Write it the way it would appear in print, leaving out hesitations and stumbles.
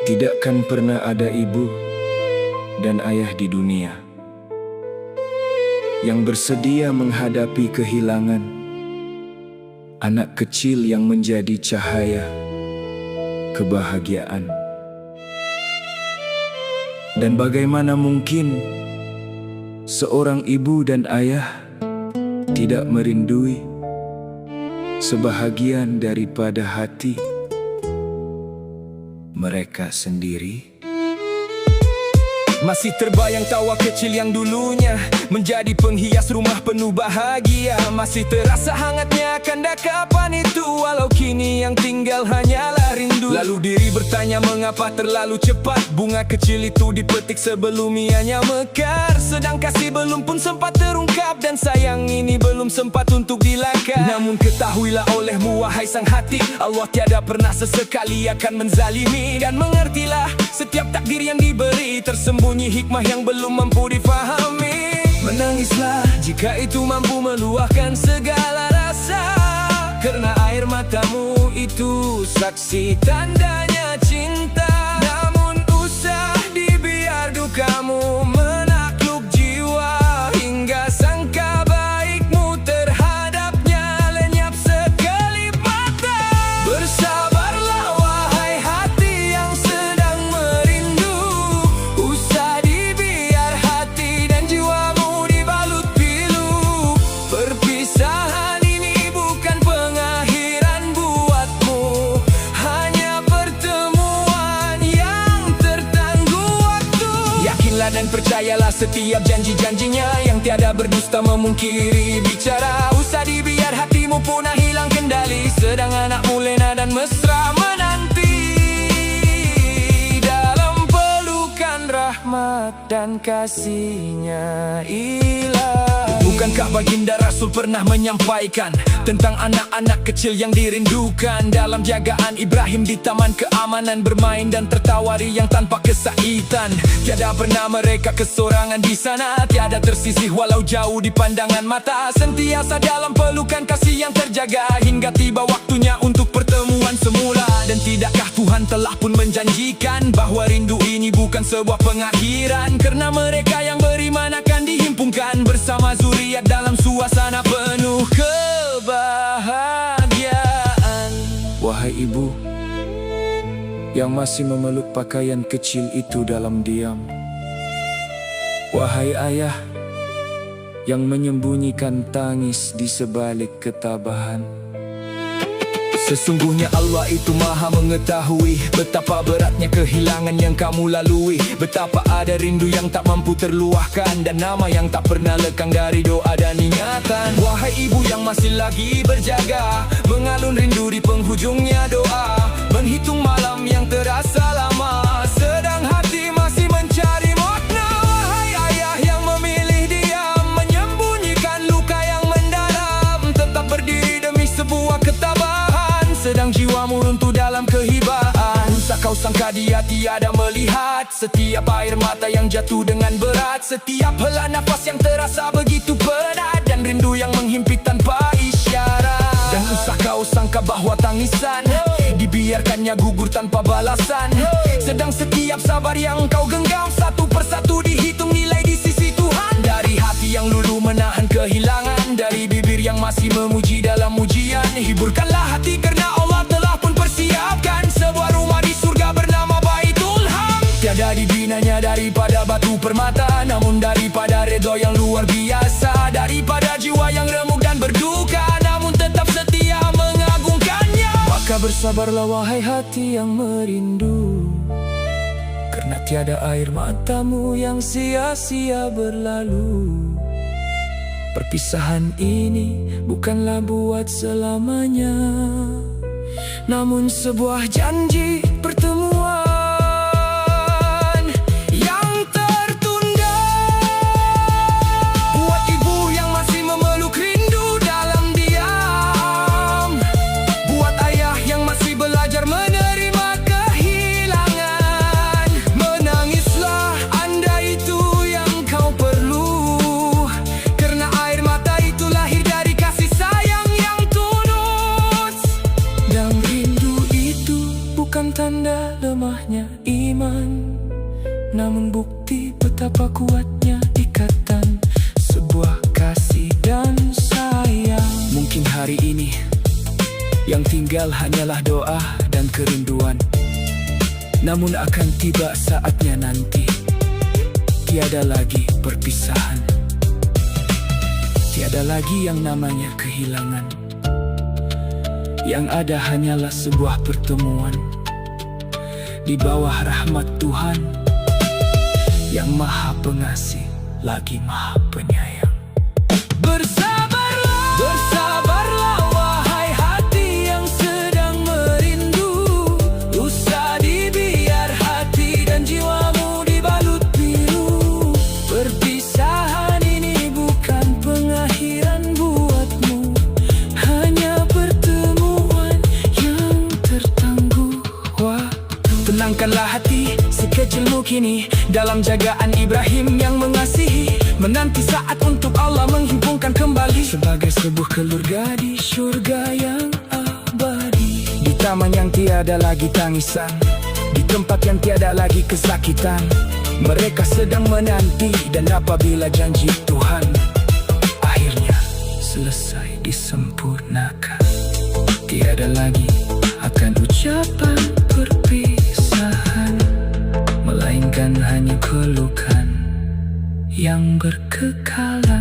Tidakkan pernah ada ibu dan ayah di dunia yang bersedia menghadapi kehilangan anak kecil yang menjadi cahaya kebahagiaan. Dan bagaimana mungkin seorang ibu dan ayah tidak merindui sebahagian daripada hati mereka sendiri? Masih terbayang tawa kecil yang dulunya menjadi penghias rumah penuh bahagia. Masih terasa hangatnya kanda kapan itu, walau kini yang tinggal hanyalah rindu. Lalu diri bertanya mengapa terlalu cepat bunga kecil itu dipetik sebelum ianya mekar. Sedang kasih belum pun sempat terungkap dan sayang ini belum sempat untuk dilangkah. Namun ketahuilah olehmu wahai sang hati, Allah tiada pernah sesekali akan menzalimi. Dan mengertilah setiap takdir yang diberi tersembunyi hikmah yang belum mampu difahami. Menangislah jika itu mampu meluahkan segala rasa, karena air matamu itu saksi tandanya cinta. Namun usah dibiar dukamu menakluk jiwa, hingga sangka baikmu terhadapnya lenyap sekelip mata. Bersabarlah wahai hati yang sedang merindu, usah dibiar hati dan jiwamu dibalut pilu. Perpisahan ini bukan pengakhiran buatmu, hanya pertemuan yang tertangguh waktu. Yakinlah dan percayalah setiap janji-janjinya yang tiada berdusta memungkiri bicara. Usah dibiar hatimu punah hilang kendali, sedang anakmu lena dan mesra menanti dalam pelukan rahmat dan kasihnya ilahi. Bukankah baginda Rasul pernah menyampaikan tentang anak-anak kecil yang dirindukan dalam jagaan Ibrahim di taman keamanan, bermain dan tertawa riang tanpa kesakitan. Tiada pernah mereka kesorangan di sana, tiada tersisih walau jauh di pandangan mata. Sentiasa dalam pelukan kasih yang terjaga hingga tiba waktunya untuk pertemuan semula. Dan tidakkah Tuhan telah pun menjanjikan bahwa rindu ini bukan sebuah pengakhiran, karena mereka yang beriman akan dihimpunkan bersama zuriat dalam suasana penuh kebahagiaan. Wahai ibu yang masih memeluk pakaian kecil itu dalam diam, wahai ayah yang menyembunyikan tangis di sebalik ketabahan, sesungguhnya Allah itu maha mengetahui betapa beratnya kehilangan yang kamu lalui. Betapa ada rindu yang tak mampu terluahkan, dan nama yang tak pernah lekang dari doa dan ingatan. Wahai ibu yang masih lagi berjaga, mengalun rindu di penghujungnya doa, menghitung malam yang terasa lama, sedang hati masih mencari makna. Wahai ayah yang memilih diam, menyembunyikan luka yang mendalam, tetap berdiri demi sebuah ketabahan, sedang jiwamu runtuh dalam kehibaan. Usah kau sangka dia tiada melihat setiap air mata yang jatuh dengan berat, setiap hela nafas yang terasa begitu berat, dan rindu yang menghimpit tanpa isyarat. Dan usah kau sangka bahwa tangisan dibiarkannya gugur tanpa balasan, sedang setiap sabar yang kau genggam satu persatu dihitung nilai di sisi Tuhan. Dari hati yang luluh menahan kehilangan, dari bibir yang masih memuji dalam ujian, hiburkanlah hati karena Allah telah pun persiapkan sebuah rumah di surga bernama Baitul Ham. Tiada dibinanya daripada batu permata, namun daripada redha yang luar biasa, daripada jiwa yang remuk dan berduka namun tetap setia mengagungkannya. Maka bersabarlah wahai hati yang merindu, karena tiada air matamu yang sia-sia berlalu. Perpisahan ini bukanlah buat selamanya, namun sebuah janji pertemuan yang tertunda. Buat ibu yang masih memeluk rindu dalam diam, buat ayah yang masih belajar menerima kehilangan, menangislah anda itu yang kau perlu, karena air mata itu lahir dari kasih sayang yang tulus. Dan rindu itu bukan bukan tanda lemahnya iman, namun bukti betapa kuatnya ikatan sebuah kasih dan sayang. Mungkin hari ini yang tinggal hanyalah doa dan kerinduan, namun akan tiba saatnya nanti tiada lagi perpisahan, tiada lagi yang namanya kehilangan. Yang ada hanyalah sebuah pertemuan di bawah rahmat Tuhan yang Maha Pengasih lagi Maha Penyayang. Bersabarlah, bersabarlah wahai hati yang sedang merindu. Usah dibiar hati dan jiwamu dibalut biru. Perpisahan ini bukan pengakhiran buatmu, hanya pertemuan yang tertangguh waktu. Tenangkanlah hati sekecilmu kini dalam jagaan Ibrahim yang mengasihi, menanti saat untuk Allah menghimpunkan kembali sebagai sebuah keluarga di surga yang abadi. Di taman yang tiada lagi tangisan, di tempat yang tiada lagi kesakitan, mereka sedang menanti. Dan apabila janji Tuhan akhirnya selesai disempurnakan, tiada lagi akan ucapan perpisahan, melainkan hanya pelukan yang berkekalan.